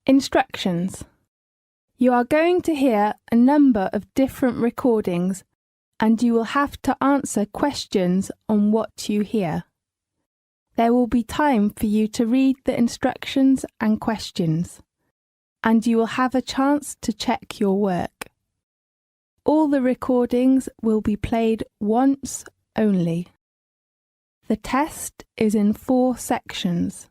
Instructions. You are going to hear a number of different recordings and you will have to answer questions on what you hear. There will be time for you to read the instructions and questions, and you will have a chance to check your work. All the recordings will be played once only. The test is in 4 sections.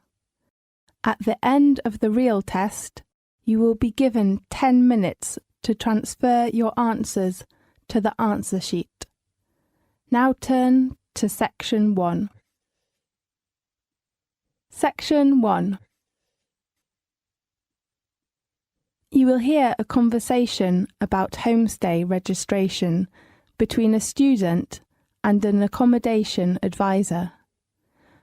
At the end of the real test, you will be given 10 minutes to transfer your answers to the answer sheet. Now turn to Section 1. Section 1. You will hear a conversation about homestay registration between a student and an accommodation advisor.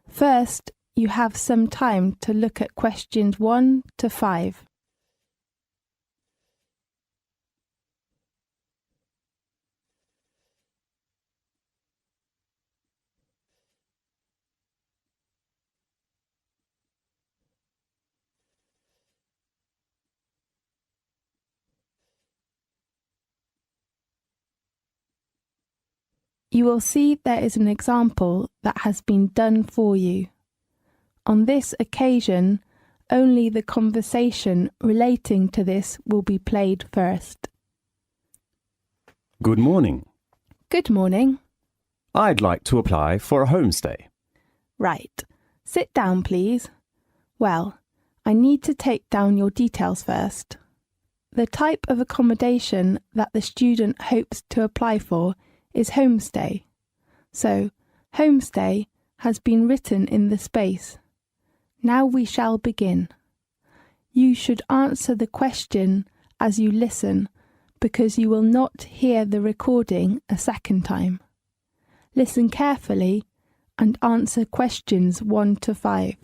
First, you have some time to look at questions 1 to 5. You will see there is an example that has been done for you. On this occasion, only the conversation relating to this will be played first. Good morning. Good morning. I'd like to apply for a homestay. Right. Sit down, please. Well, I need to take down your details first. The type of accommodation that the student hopes to apply for is homestay. So, homestay has been written in the space. Now we shall begin. You should answer the question as you listen because you will not hear the recording a second time. Listen carefully and answer questions 1 to 5.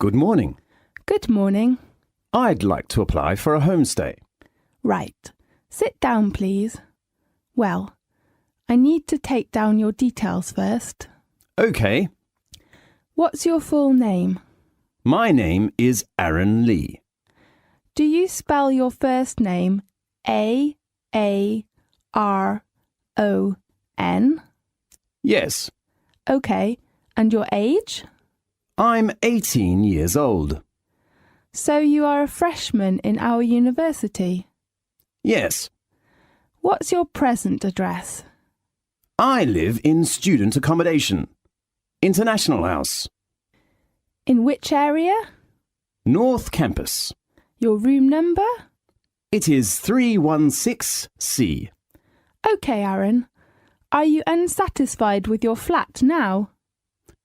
Good morning. Good morning. I'd like to apply for a homestay. Right. Sit down, please. Well, I need to take down your details first. Okay. What's your full name? My name is Aaron Lee. Do you spell your first name A-A-R-O-N? Yes. Okay. And your age? I'm 18 years old. So you are a freshman in our university? Yes. What's your present address? I live in student accommodation. International House. In which area? North Campus. Your room number? It is 316C. Okay, Aaron. Are you unsatisfied with your flat now?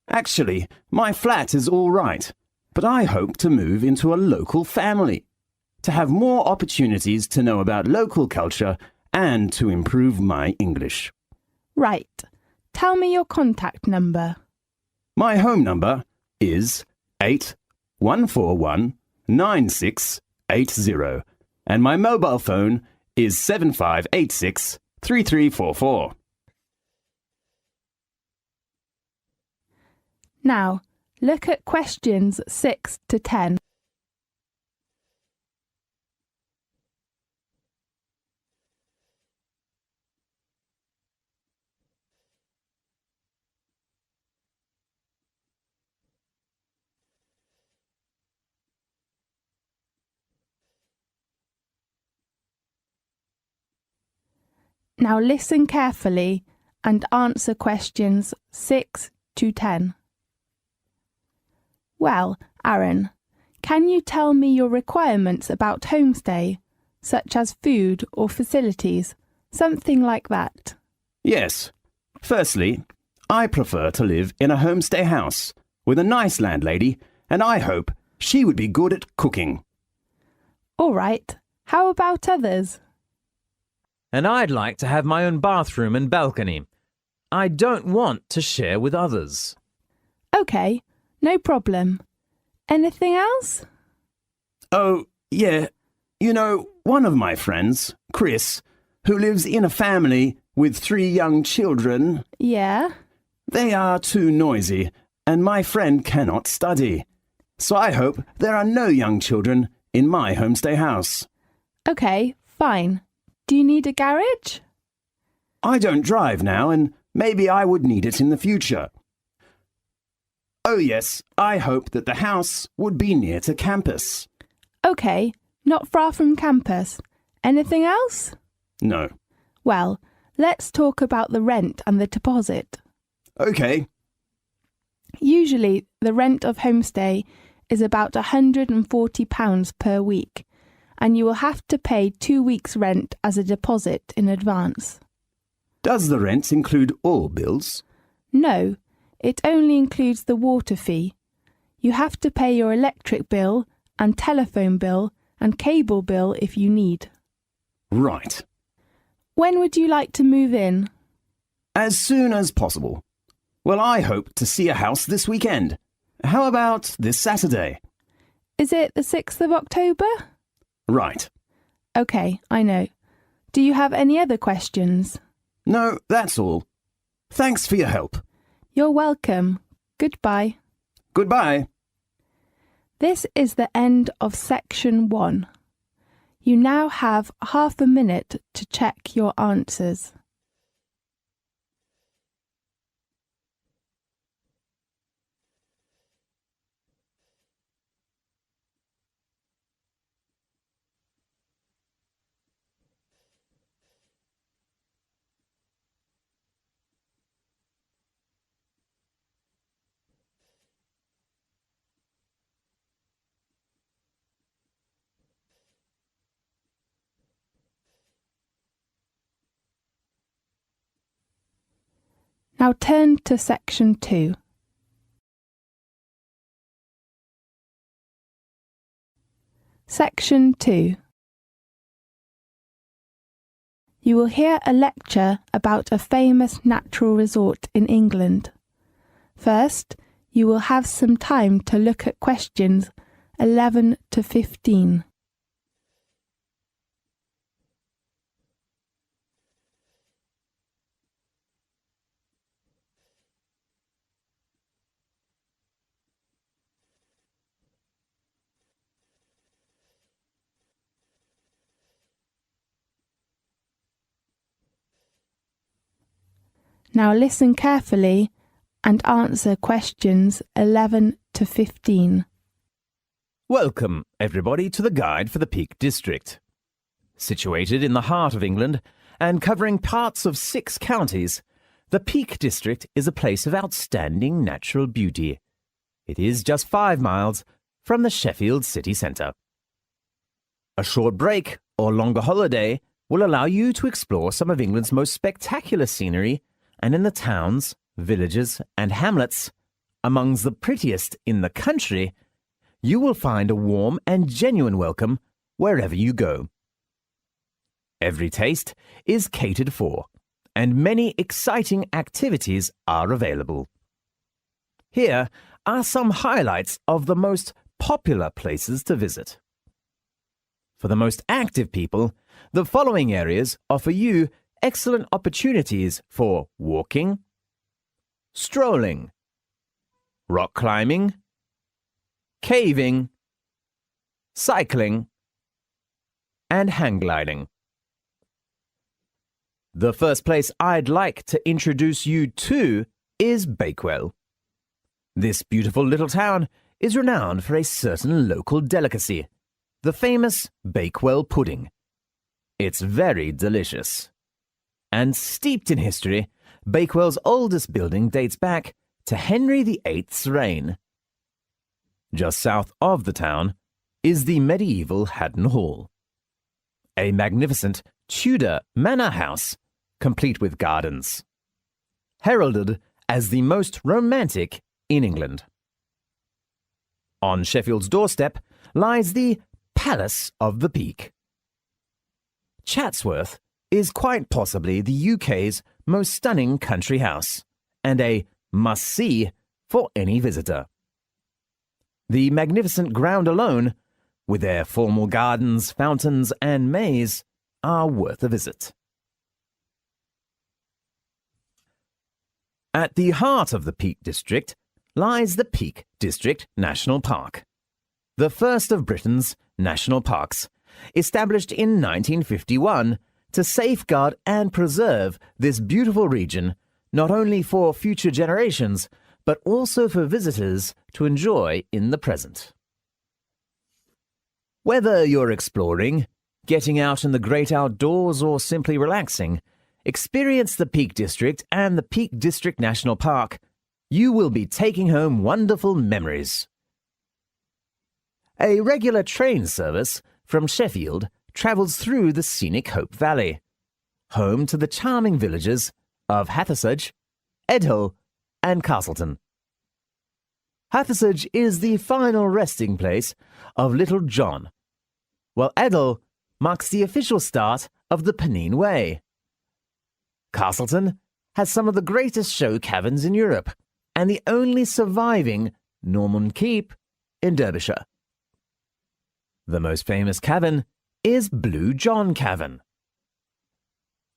Actually, my flat is all right, but I hope to move into a local family, to have more opportunities to know about local culture and to improve my English. Right. Tell me your contact number. My home number is 81419680 and my mobile phone is 75863344. Now, look at questions 6 to 10. Now listen carefully and answer questions 6 to 10. Well, Aaron, can you tell me your requirements about homestay, such as food or facilities, something like that? Yes. Firstly, I prefer to live in a homestay house with a nice landlady, and I hope she would be good at cooking. All right. How about others? And I'd like to have my own bathroom and balcony. I don't want to share with others. Okay, no problem. Anything else? Oh, yeah. You know, one of my friends, Chris, who lives in a family with 3 young children. Yeah? They are too noisy, and my friend cannot study. So I hope there are no young children in my homestay house. OK, fine. Do you need a garage? I don't drive now, and maybe I would need it in the future. Oh yes, I hope that the house would be near to campus. OK, not far from campus. Anything else? No. Well, let's talk about the rent and the deposit. OK. Usually, the rent of homestay is about £140 per week, and you will have to pay 2 weeks' rent as a deposit in advance. Does the rent include all bills? No, it only includes the water fee. You have to pay your electric bill and telephone bill and cable bill if you need. Right. When would you like to move in? As soon as possible. Well, I hope to see a house this weekend. How about this Saturday? Is it the 6th of October? Right. OK, I know. Do you have any other questions? No, that's all. Thanks for your help. You're welcome. Goodbye. Goodbye. This is the end of section 1. You now have half a minute to check your answers. Now turn to section 2. Section 2. You will hear a lecture about a famous natural resort in England. First, you will have some time to look at questions 11 to 15. Now listen carefully and answer questions 11 to 15. Welcome, everybody, to the Guide for the Peak District. Situated in the heart of England and covering parts of 6 counties, the Peak District is a place of outstanding natural beauty. It is just 5 miles from the Sheffield city centre. A short break or longer holiday will allow you to explore some of England's most spectacular scenery, and in the towns, villages and hamlets, amongst the prettiest in the country, you will find a warm and genuine welcome wherever you go. Every taste is catered for, and many exciting activities are available. Here are some highlights of the most popular places to visit. For the most active people, the following areas offer you excellent opportunities for walking, strolling, rock climbing, caving, cycling, and hang gliding. The first place I'd like to introduce you to is Bakewell. This beautiful little town is renowned for a certain local delicacy, the famous Bakewell pudding. It's very delicious. And steeped in history, Bakewell's oldest building dates back to Henry VIII's reign. Just south of the town is the medieval Haddon Hall, a magnificent Tudor manor house complete with gardens, heralded as the most romantic in England. On Sheffield's doorstep lies the Palace of the Peak. Chatsworth is quite possibly the UK's most stunning country house, and a must-see for any visitor. The magnificent ground alone, with their formal gardens, fountains and maze, are worth a visit. At the heart of the Peak District lies the Peak District National Park, the first of Britain's national parks, established in 1951 to safeguard and preserve this beautiful region, not only for future generations, but also for visitors to enjoy in the present. Whether you're exploring, getting out in the great outdoors, or simply relaxing, experience the Peak District and the Peak District National Park. You will be taking home wonderful memories. A regular train service from Sheffield travels through the scenic Hope Valley, home to the charming villages of Hathersage, Edhill, and Castleton. Hathersage is the final resting place of Little John, while Edhill marks the official start of the Pennine Way. Castleton has some of the greatest show caverns in Europe and the only surviving Norman Keep in Derbyshire. The most famous cavern is Blue John Cavern.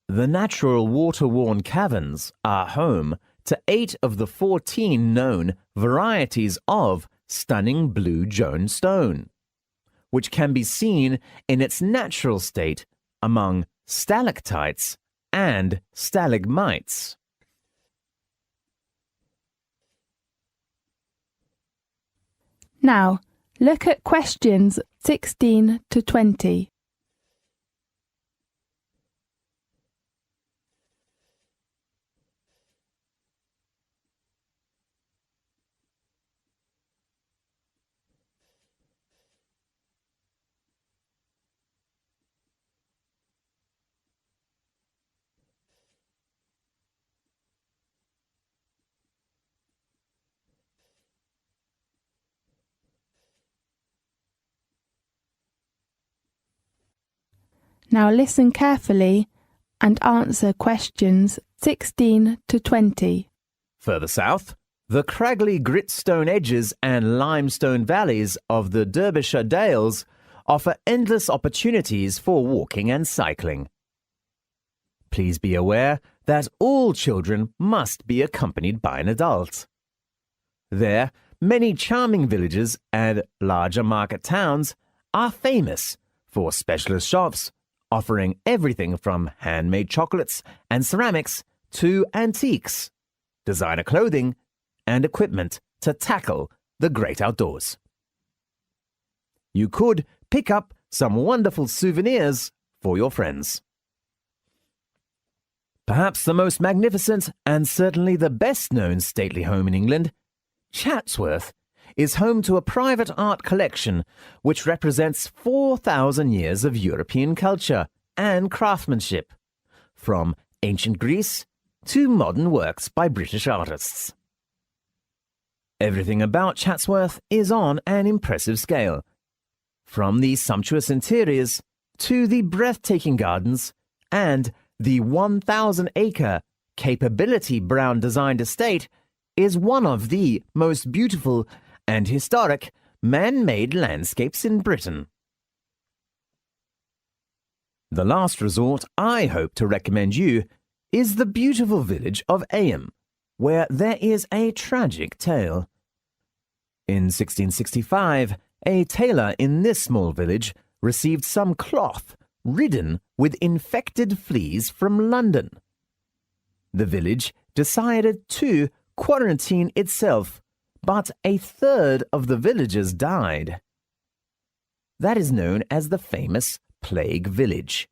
The natural water-worn caverns are home to 8 of the 14 known varieties of stunning blue Joan stone, which can be seen in its natural state among stalactites and stalagmites. Now, look at questions 16 to 20. Now listen carefully and answer questions 16 to 20. Further south, the craggly gritstone edges and limestone valleys of the Derbyshire Dales offer endless opportunities for walking and cycling. Please be aware that all children must be accompanied by an adult. There, many charming villages and larger market towns are famous for specialist shops offering everything from handmade chocolates and ceramics to antiques, designer clothing, and equipment to tackle the great outdoors. You could pick up some wonderful souvenirs for your friends. Perhaps the most magnificent and certainly the best-known stately home in England, Chatsworth, is home to a private art collection which represents 4,000 years of European culture and craftsmanship, from ancient Greece to modern works by British artists. Everything about Chatsworth is on an impressive scale, from the sumptuous interiors to the breathtaking gardens and the 1,000-acre Capability Brown designed estate is one of the most beautiful and historic man-made landscapes in Britain. The last resort I hope to recommend you is the beautiful village of Aham, where there is a tragic tale. In 1665, a tailor in this small village received some cloth ridden with infected fleas from London. The village decided to quarantine itself, but a third of the villagers died. That is known as the famous Plague Village.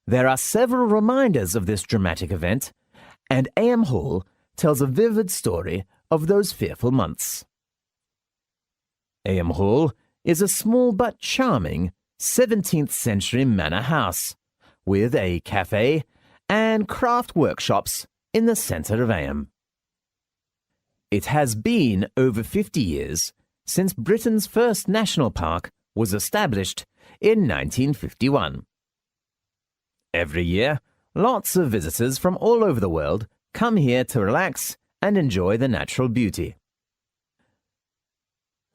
There are several reminders of this dramatic event, and Aham Hall tells a vivid story of those fearful months. Aham Hall is a small but charming 17th century manor house with a cafe and craft workshops in the centre of Aham. It has been over 50 years since Britain's first national park was established in 1951. Every year, lots of visitors from all over the world come here to relax and enjoy the natural beauty.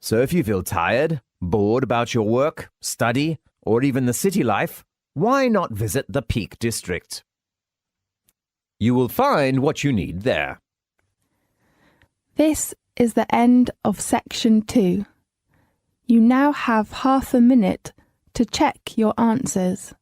So if you feel tired, bored about your work, study, or even the city life, why not visit the Peak District? You will find what you need there. This is the end of section 2. You now have half a minute to check your answers.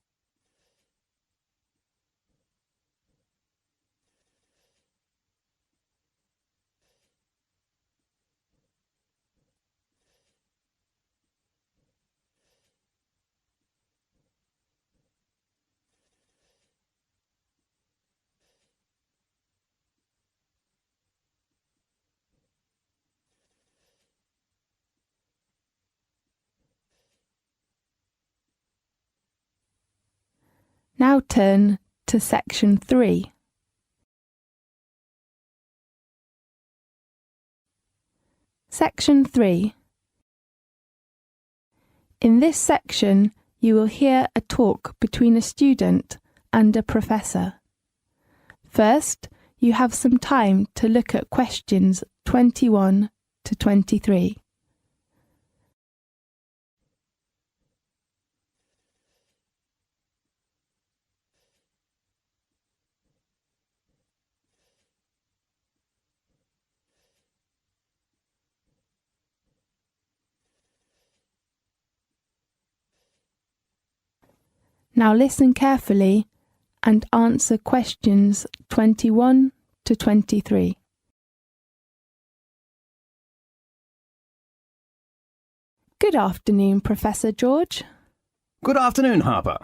Now turn to section 3. Section 3. In this section, you will hear a talk between a student and a professor. First, you have some time to look at questions 21 to 23. Now listen carefully and answer questions 21 to 23. Good afternoon, Professor George. Good afternoon, Harper.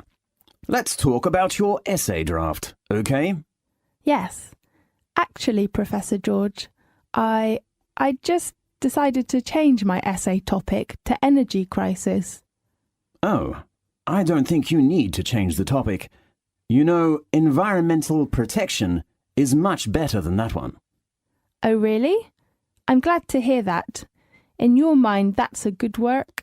Let's talk about your essay draft, okay? Yes. Actually, Professor George, I just decided to change my essay topic to energy crisis. Oh, I don't think you need to change the topic. You know, environmental protection is much better than that one. Oh, really? I'm glad to hear that. In your mind, that's a good work?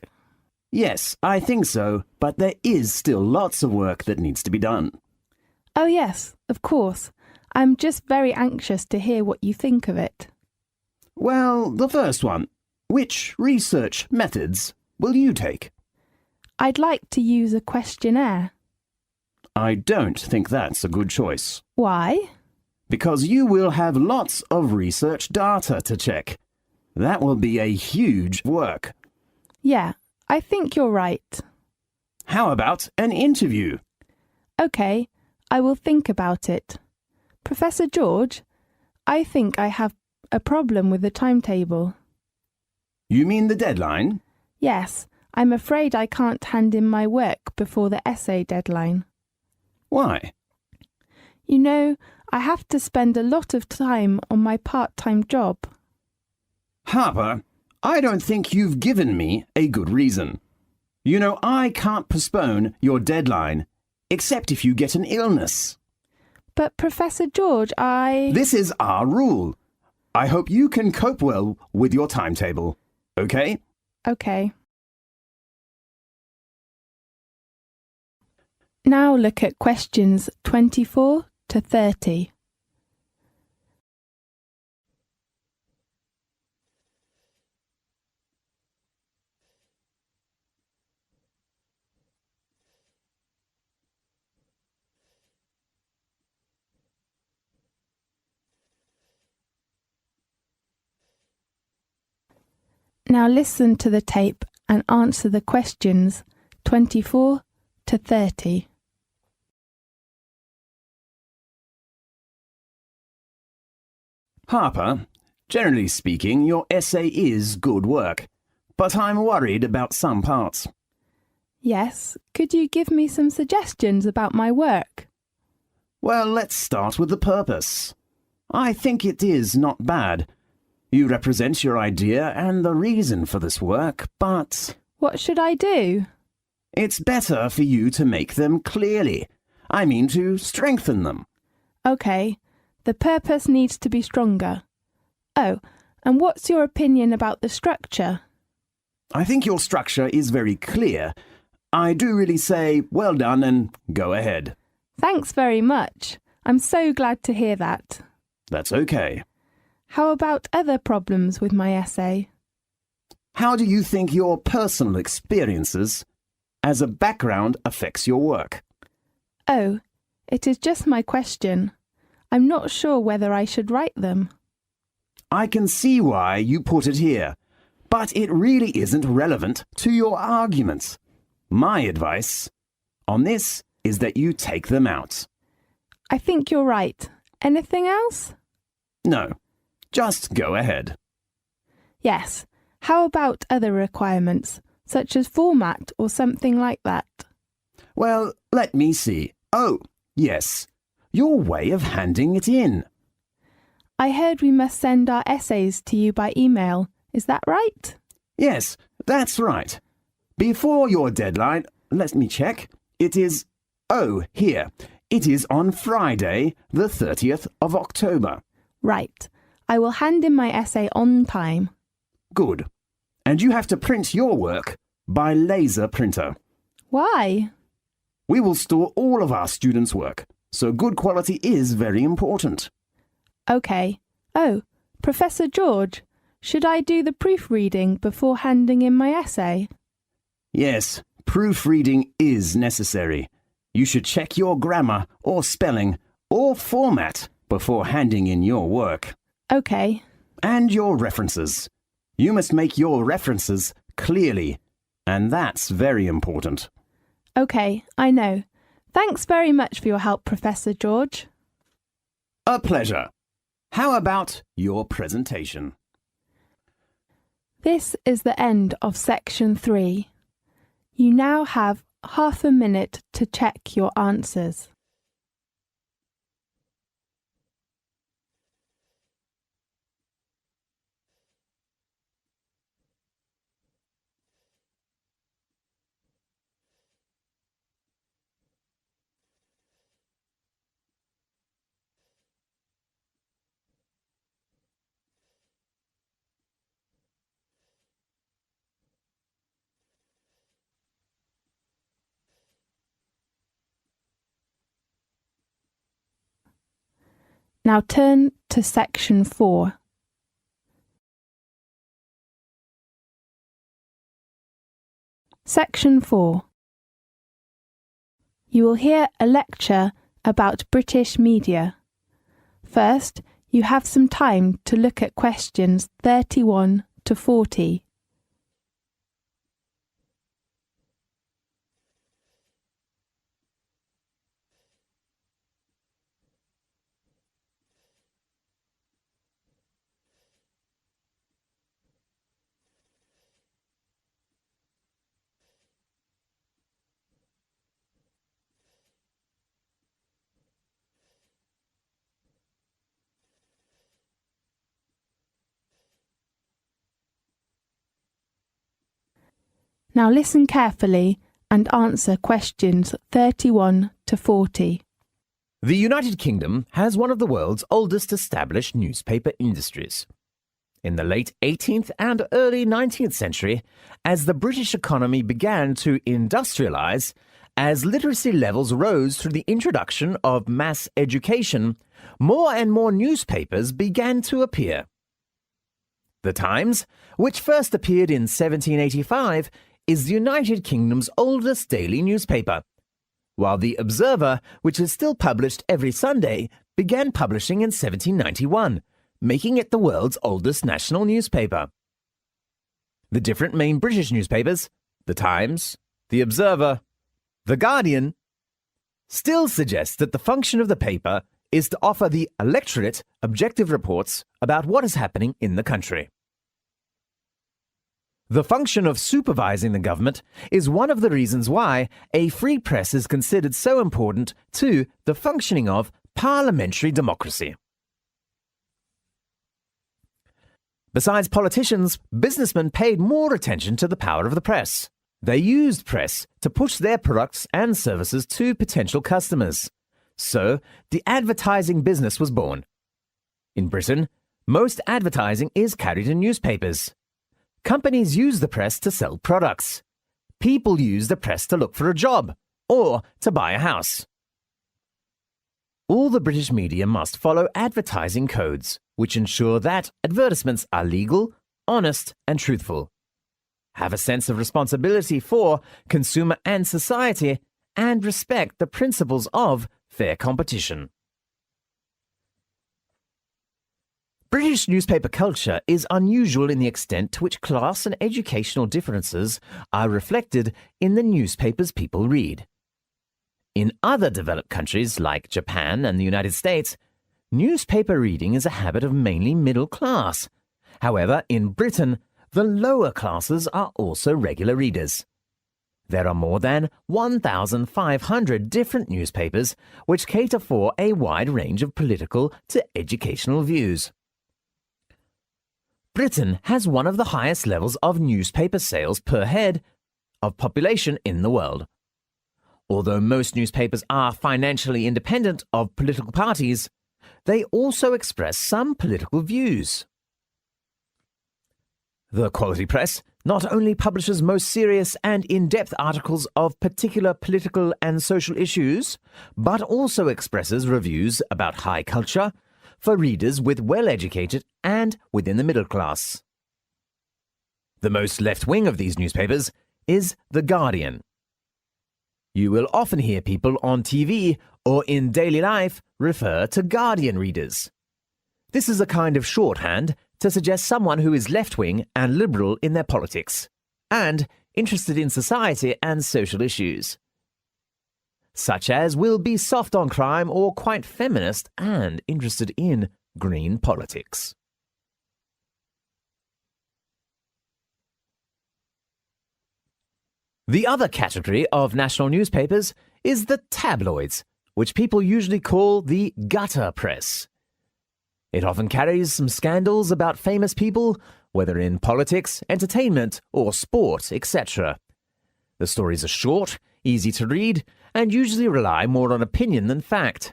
Yes, I think so, but there is still lots of work that needs to be done. Oh, yes, of course. I'm just very anxious to hear what you think of it. Well, the first one. Which research methods will you take? I'd like to use a questionnaire. I don't think that's a good choice. Why? Because you will have lots of research data to check. That will be a huge work. Yeah, I think you're right. How about an interview? OK, I will think about it. Professor George, I think I have a problem with the timetable. You mean the deadline? Yes, I'm afraid I can't hand in my work before the essay deadline. Why? You know, I have to spend a lot of time on my part-time job. Harper, I don't think you've given me a good reason. You know, I can't postpone your deadline, except if you get an illness. But Professor George, This is our rule. I hope you can cope well with your timetable, okay? OK. Now look at questions 24 to 30. Now listen to the tape and answer the questions 24 to 30. Harper, generally speaking, your essay is good work, but I'm worried about some parts. Yes, could you give me some suggestions about my work? Well, let's start with the purpose. I think it is not bad. You represent your idea and the reason for this work, but What should I do? it's better for you to make them clearly. I mean to strengthen them. OK, the purpose needs to be stronger. Oh, and what's your opinion about the structure? I think your structure is very clear. I do really say, well done and go ahead. Thanks very much. I'm so glad to hear that. That's okay. How about other problems with my essay? How do you think your personal experiences as a background affects your work? Oh, it is just my question. I'm not sure whether I should write them. I can see why you put it here, but it really isn't relevant to your arguments. My advice on this is that you take them out. I think you're right. Anything else? No, just go ahead. Yes. How about other requirements, such as format or something like that? Well, let me see. Oh, yes, your way of handing it in. I heard we must send our essays to you by email. Is that right? Yes, that's right. Before your deadline, let me check. It is... Oh, here. It is on Friday, the 30th of October. Right. I will hand in my essay on time. Good. And you have to print your work by laser printer. Why? We will store all of our students' work, so good quality is very important. OK. Oh, Professor George, should I do the proofreading before handing in my essay? Yes, proofreading is necessary. You should check your grammar or spelling or format before handing in your work. OK. And your references. You must make your references clearly, and that's very important. OK, I know. Thanks very much for your help, Professor George. A pleasure. How about your presentation? This is the end of section 3. You now have half a minute to check your answers. Now turn to section 4. Section 4. You will hear a lecture about British media. First, you have some time to look at questions 31 to 40. Now listen carefully and answer questions 31 to 40. The United Kingdom has one of the world's oldest established newspaper industries. In the late 18th and early 19th century, as the British economy began to industrialise, as literacy levels rose through the introduction of mass education, more and more newspapers began to appear. The Times, which first appeared in 1785, is the United Kingdom's oldest daily newspaper, while the Observer, which is still published every Sunday, began publishing in 1791, making it the world's oldest national newspaper. The different main British newspapers, the Times, the Observer, the Guardian, still suggest that the function of the paper is to offer the electorate objective reports about what is happening in the country. The function of supervising the government is one of the reasons why a free press is considered so important to the functioning of parliamentary democracy. Besides politicians, businessmen paid more attention to the power of the press. They used press to push their products and services to potential customers. So, the advertising business was born. In Britain, most advertising is carried in newspapers. Companies use the press to sell products. People use the press to look for a job or to buy a house. All the British media must follow advertising codes, which ensure that advertisements are legal, honest, and truthful, have a sense of responsibility for consumer and society, and respect the principles of fair competition. British newspaper culture is unusual in the extent to which class and educational differences are reflected in the newspapers people read. In other developed countries like Japan and the United States, newspaper reading is a habit of mainly middle class. However, in Britain, the lower classes are also regular readers. There are more than 1,500 different newspapers which cater for a wide range of political to educational views. Britain has one of the highest levels of newspaper sales per head of population in the world. Although most newspapers are financially independent of political parties, they also express some political views. The quality press not only publishes most serious and in-depth articles of particular political and social issues, but also expresses reviews about high culture for readers with well-educated and within the middle class. The most left-wing of these newspapers is The Guardian. You will often hear people on TV or in daily life refer to Guardian readers. This is a kind of shorthand to suggest someone who is left-wing and liberal in their politics, and interested in society and social issues, such as will be soft on crime or quite feminist and interested in green politics. The other category of national newspapers is the tabloids, which people usually call the gutter press. It often carries some scandals about famous people, whether in politics, entertainment, or sport, etc. The stories are short, easy to read, and usually rely more on opinion than fact.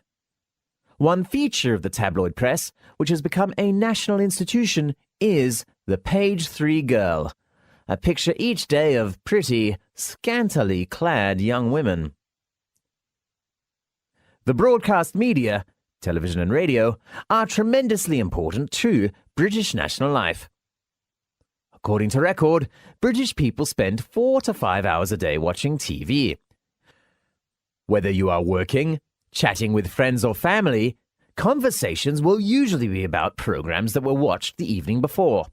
One feature of the tabloid press, which has become a national institution, is the page 3 girl, a picture each day of pretty, scantily clad young women. The broadcast media, television and radio, are tremendously important to British national life. According to Record, British people spend 4 to 5 hours a day watching TV. Whether you are working, chatting with friends or family, conversations will usually be about programs that were watched the evening before.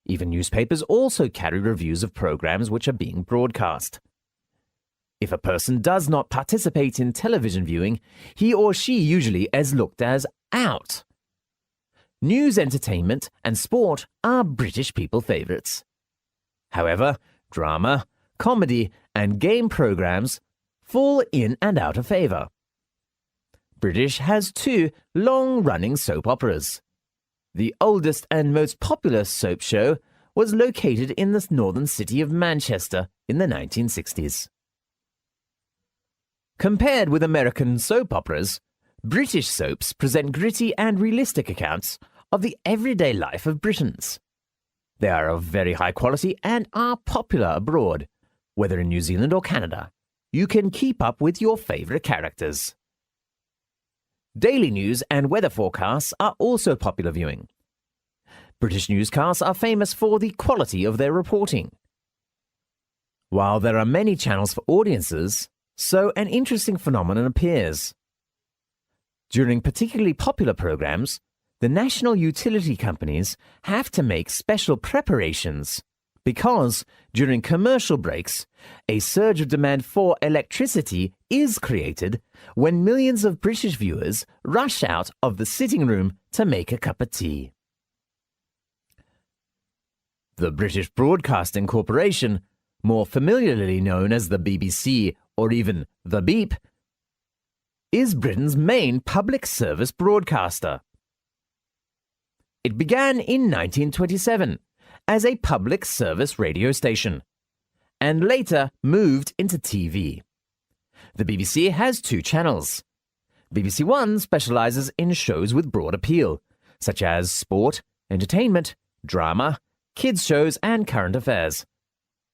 Even newspapers also carry reviews of programs which are being broadcast. If a person does not participate in television viewing, he or she usually is looked as out. News, entertainment, and sport are British people favourites. However, drama, comedy, and game programs fall in and out of favour. British has 2 long-running soap operas. The oldest and most popular soap show was located in the northern city of Manchester in the 1960s. Compared with American soap operas, British soaps present gritty and realistic accounts of the everyday life of Britons. They are of very high quality and are popular abroad, whether in New Zealand or Canada. You can keep up with your favourite characters. Daily news and weather forecasts are also popular viewing. British newscasts are famous for the quality of their reporting. While there are many channels for audiences, so an interesting phenomenon appears. During particularly popular programs, the national utility companies have to make special preparations because, during commercial breaks, a surge of demand for electricity is created when millions of British viewers rush out of the sitting room to make a cup of tea. The British Broadcasting Corporation, more familiarly known as the BBC or even the Beep, is Britain's main public service broadcaster. It began in 1927 as a public service radio station, and later moved into TV. The BBC has 2 channels. BBC One specialises in shows with broad appeal, such as sport, entertainment, drama, kids shows and current affairs.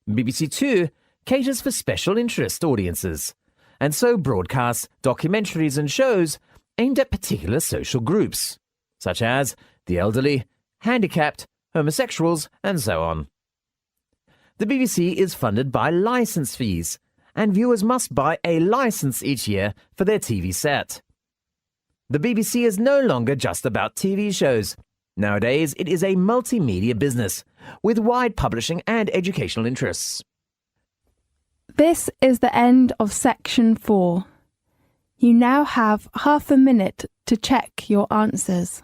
BBC Two caters for special interest audiences, and so broadcasts documentaries and shows aimed at particular social groups, such as the elderly, handicapped, homosexuals, and so on. The BBC is funded by licence fees, and viewers must buy a licence each year for their TV set. The BBC is no longer just about TV shows. Nowadays, it is a multimedia business with wide publishing and educational interests. This is the end of section 4. You now have half a minute to check your answers.